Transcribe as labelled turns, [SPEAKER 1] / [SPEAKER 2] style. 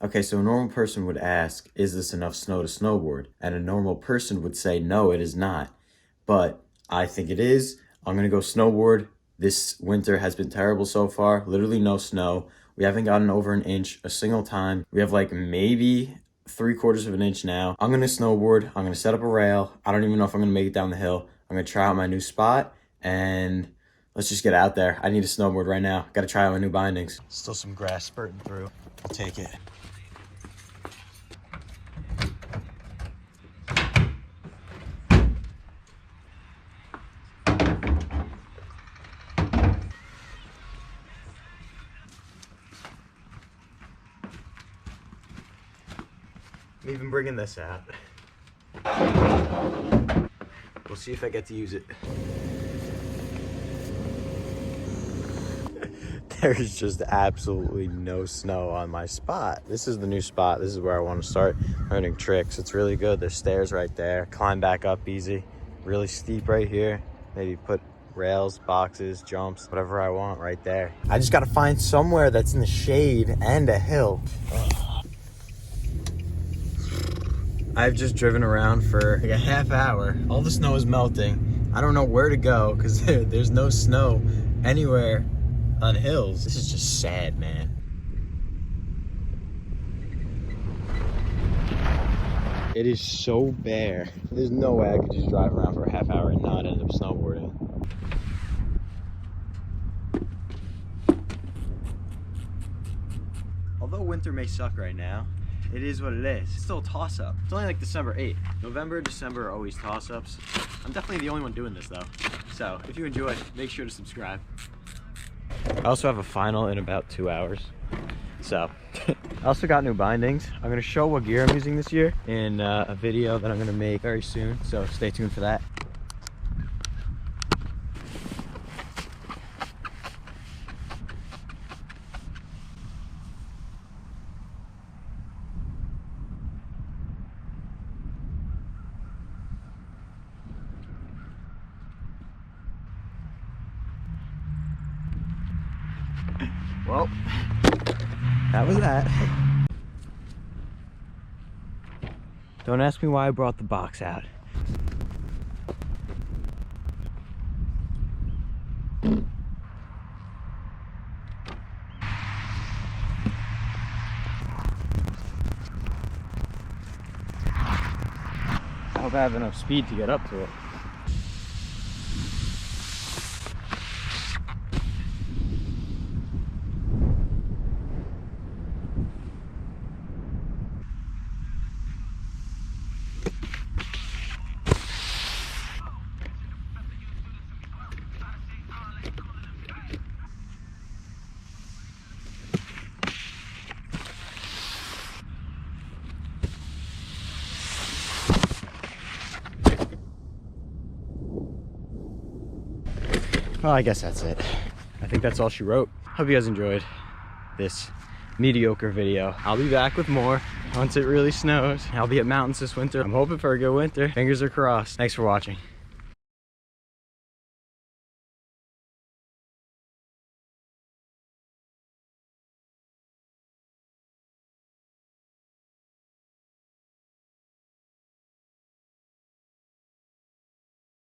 [SPEAKER 1] Okay, so a normal person would ask, is this enough snow to snowboard? And a normal person would say, no, it is not. But I think it is. I'm gonna go snowboard. This winter has been terrible so far. Literally no snow. We haven't gotten over an inch a single time. We have like maybe 3/4 of an inch now. I'm gonna snowboard. I'm gonna set up a rail. I don't even know if I'm gonna make it down the hill. I'm gonna try out my new spot and let's just get out there. I need a snowboard right now. Gotta try out my new bindings. Still some grass spurting through. I'll take it. I'm even bringing this out. We'll see if I get to use it. There's just absolutely no snow on my spot. This is the new spot. This is where I want to start learning tricks. It's really good. There's stairs right there. Climb back up easy. Really steep right here. Maybe put rails, boxes, jumps, whatever I want right there. I just got to find somewhere that's in the shade and a hill. I've just driven around for like a half hour. All the snow is melting. I don't know where to go because there's no snow anywhere on hills. This is just sad, man. It is so bare. There's no way I could just drive around for a half hour and not end up snowboarding. Although winter may suck right now, it is what it is. It's still a toss-up. It's only like December 8th. November, December are always toss-ups. I'm definitely the only one doing this though. So if you enjoyed, make sure to subscribe. I also have a final in about 2 hours. So I also got new bindings. I'm gonna show what gear I'm using this year in a video that I'm gonna make very soon. So stay tuned for that. Well, that was that. Don't ask me why I brought the box out. I hope I have enough speed to get up to it. Well, I guess that's it. I think that's all she wrote. Hope you guys enjoyed this mediocre video. I'll be back with more once it really snows. I'll be at mountains this winter. I'm hoping for a good winter. Fingers are crossed. Thanks for watching.